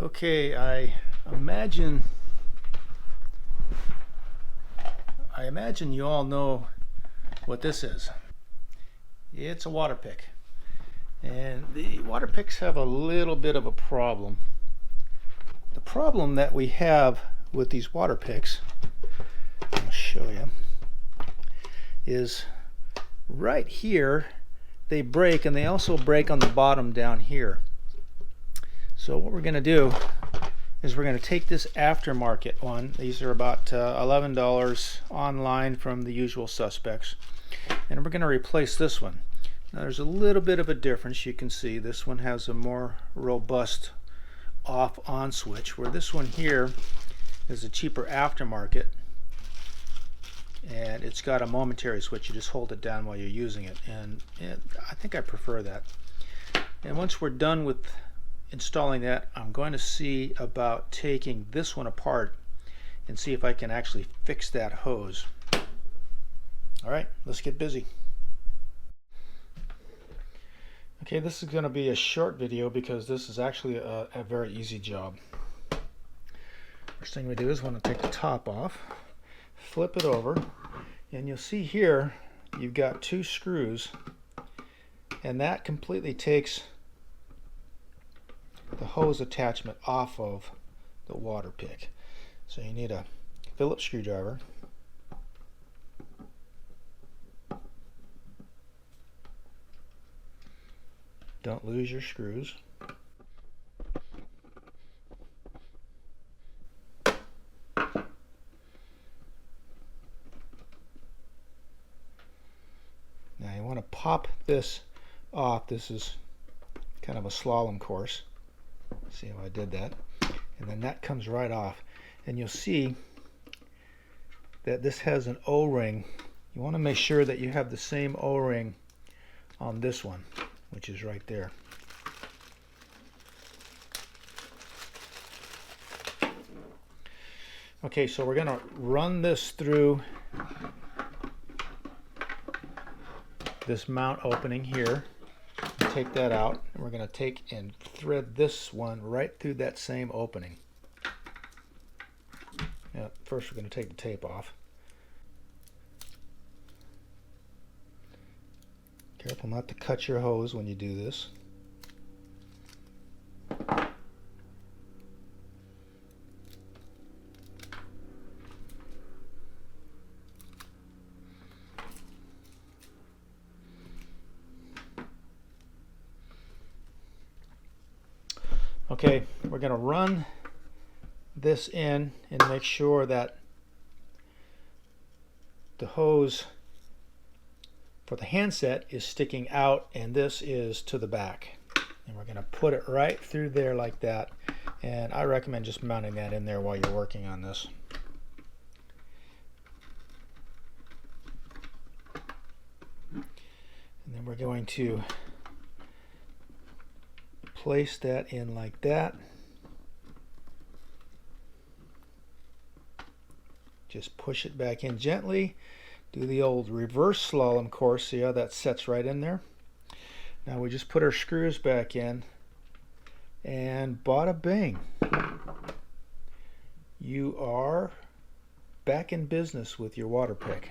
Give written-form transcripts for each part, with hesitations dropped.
Okay, I imagine you all know what this is. It's a Waterpik. And the Waterpiks have a little bit of a problem. The problem that we have with these Waterpiks, I'll show you, is right here they break, and they also break on the bottom down here. So what we're going to do is we're going to take this aftermarket one. These are about $11 online from the usual suspects, and we're going to replace this one. Now there's a little bit of a difference. You can see this one has a more robust off-on switch, where this one here is a cheaper aftermarket, and it's got a momentary switch. You just hold it down while you're using it, and I think I prefer that. And once we're done with installing that, I'm going to see about taking this one apart and see if I can actually fix that hose. Alright, let's get busy. Okay, this is going to be a short video because this is actually a very easy job. First thing we do is want to take the top off, flip it over, and you'll see here you've got two screws, and that completely takes the hose attachment off of the Waterpik. So you need a Phillips screwdriver, don't lose your screws, now you want to pop this off. This is kind of a slalom course. See how I did that? And then that comes right off, and you'll see that this has an O-ring. You want to make sure that you have the same O-ring on this one, which is right there. Okay, so we're going to run this through this mount opening here. Take that out, and we're going to take and thread this one right through that same opening. Now, first we're going to take the tape off. Careful not to cut your hose when you do this. Okay, we're going to run this in and make sure that the hose for the handset is sticking out and this is to the back. And we're going to put it right through there like that. And I recommend just mounting that in there while you're working on this. And then we're going to place that in like that. Just push it back in gently. Do the old reverse slalom course. See how that sets right in there? Now we just put our screws back in, and bada bing, you are back in business with your Waterpik.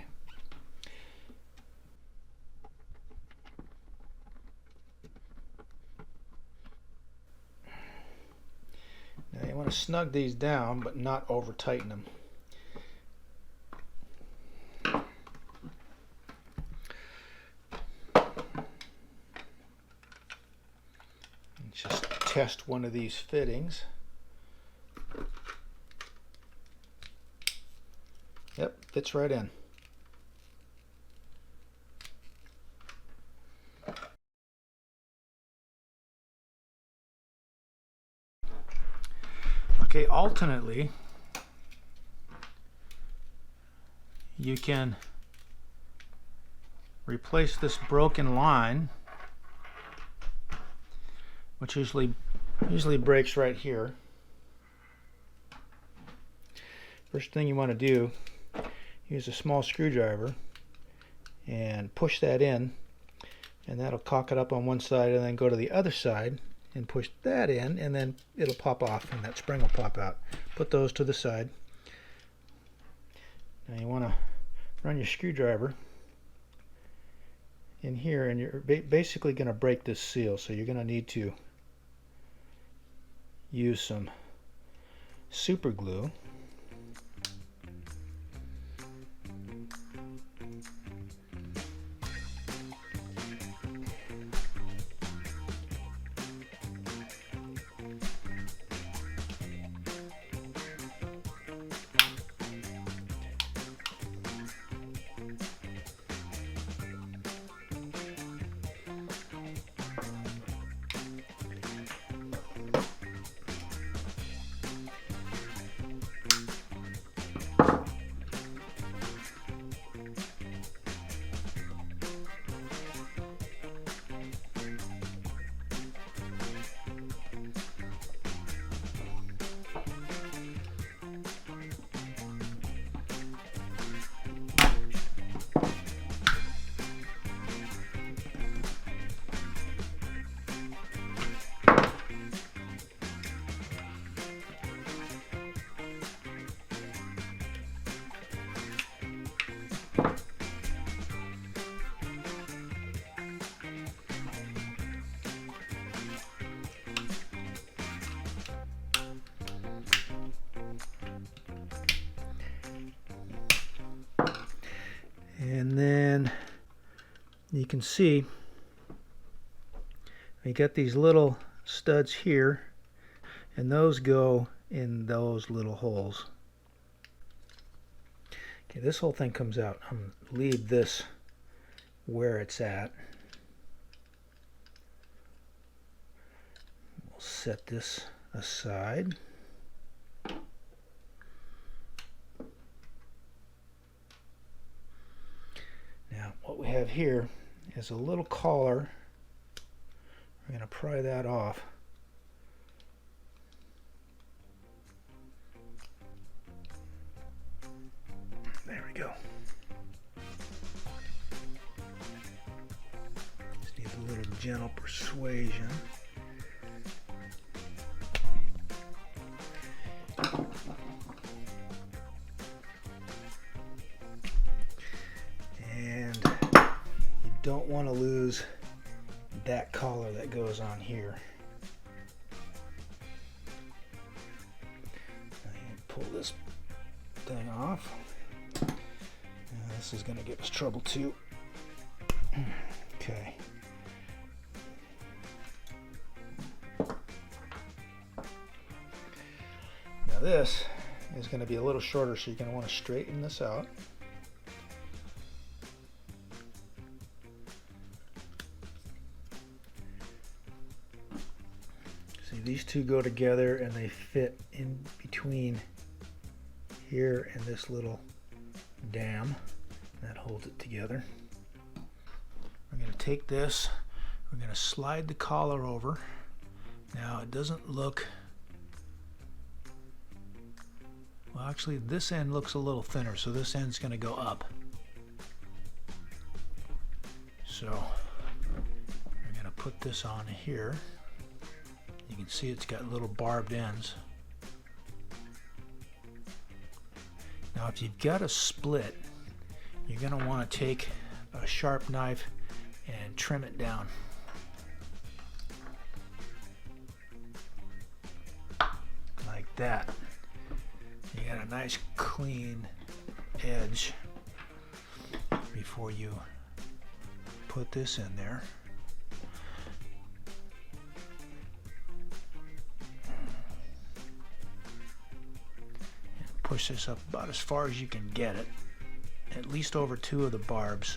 Now you want to snug these down, but not over tighten them. And just test one of these fittings. Yep, fits right in. Okay, alternately, you can replace this broken line, which usually breaks right here. First thing you want to do, use a small screwdriver and push that in, and that'll cock it up on one side, and then go to the other side and push that in, and then it'll pop off and that spring will pop out. Put those to the side. Now you want to run your screwdriver in here, and you're basically going to break this seal, so you're going to need to use some super glue. And then you can see we got these little studs here, and those go in those little holes. Okay, this whole thing comes out. I'm going to leave this where it's at. We'll set this aside. Now what we have here is a little collar. We're going to pry that off. There we go. Just need a little gentle persuasion. And you don't want to lose that collar that goes on here. Now you pull this thing off. This is going to give us trouble too. Okay. Now this is going to be a little shorter, so you're going to want to straighten this out. See, these two go together and they fit in between here and this little dam that holds it together. We're going to take this, we're going to slide the collar over. Now it doesn't look, well actually this end looks a little thinner, so this end's going to go up. So we're going to put this on here. You can see it's got little barbed ends. Now if you've got a split, you're going to want to take a sharp knife and trim it down. Like that. You got a nice clean edge before you put this in there. And push this up about as far as you can get it. At least over two of the barbs.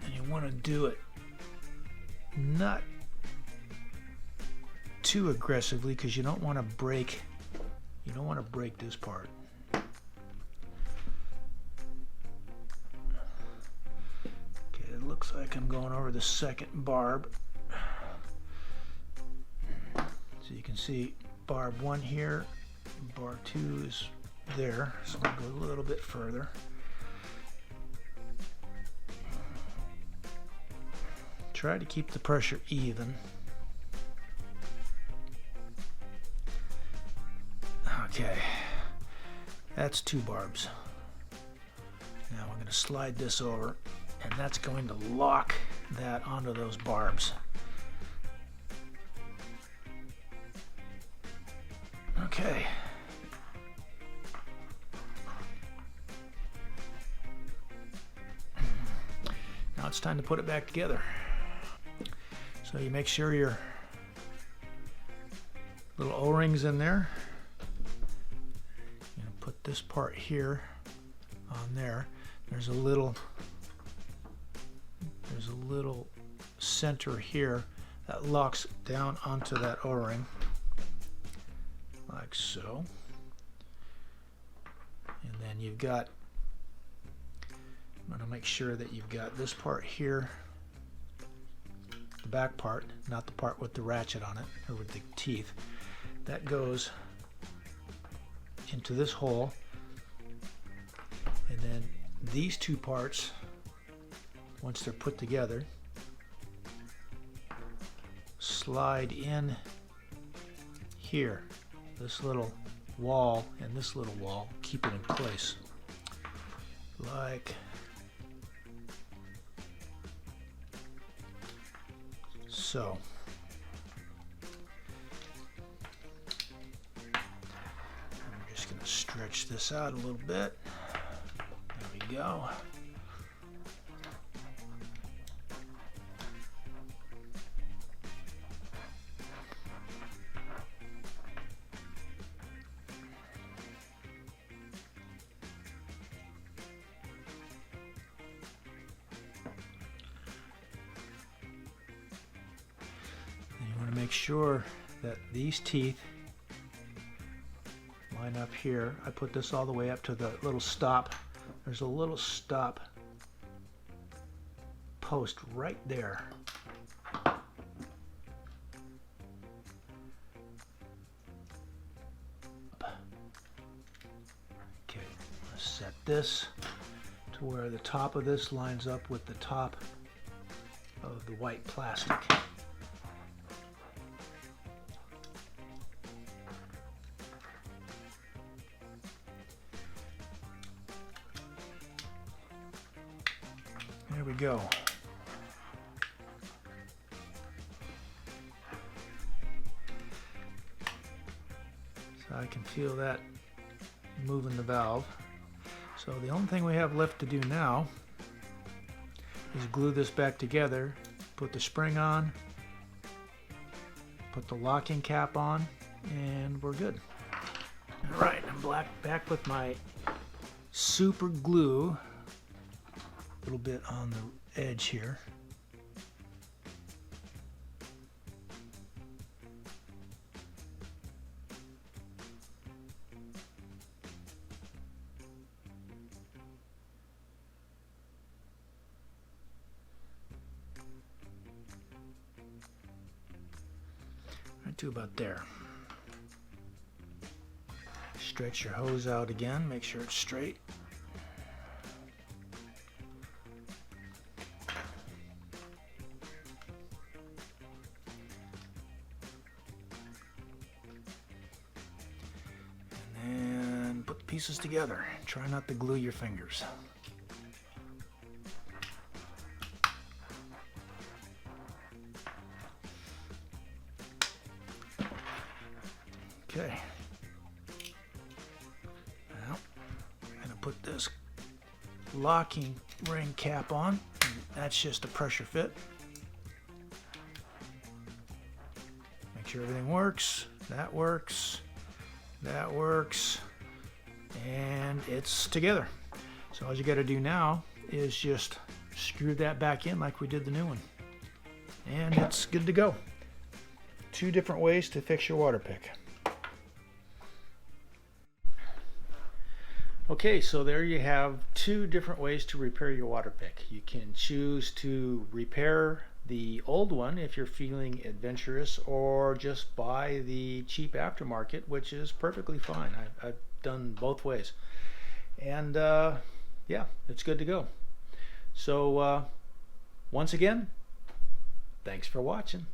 And you want to do it not too aggressively, because you don't want to break this part. Okay, it looks like I'm going over the second barb. So you can see barb 1 here, barb 2 is there, so I'll go a little bit further. Try to keep the pressure even. Okay, that's 2 barbs. Now we're going to slide this over, and that's going to lock that onto those barbs. Okay. Now it's time to put it back together. So you make sure your little O-rings in there. You're gonna put this part here on there. There's a little center here that locks down onto that O-ring, like so. And then you've got, I'm going to make sure that you've got this part here, the back part, not the part with the ratchet on it or with the teeth, that goes into this hole. And then these 2 parts, once they're put together, slide in here. This little wall and this little wall keep it in place, like so. I'm just going to stretch this out a little bit. There we go. Make sure that these teeth line up here. I put this all the way up to the little stop. There's a little stop post right there. Okay, let's set this to where the top of this lines up with the top of the white plastic. There we go. So I can feel that moving the valve. So the only thing we have left to do now is glue this back together, put the spring on, put the locking cap on, and we're good. All right, I'm back with my super glue. A little bit on the edge here. Right to about there. Stretch your hose out again, make sure it's straight. Pieces together. Try not to glue your fingers. Okay. Now, I'm going to put this locking ring cap on. That's just a pressure fit. Make sure everything works. That works. That works. And it's together. So all you got to do now is just screw that back in like we did the new one. And it's good to go. 2 different ways to fix your Waterpik. Okay, so there you have 2 different ways to repair your Waterpik. You can choose to repair the old one if you're feeling adventurous, or just buy the cheap aftermarket, which is perfectly fine. I've done both ways. And yeah, it's good to go. So once again, thanks for watching.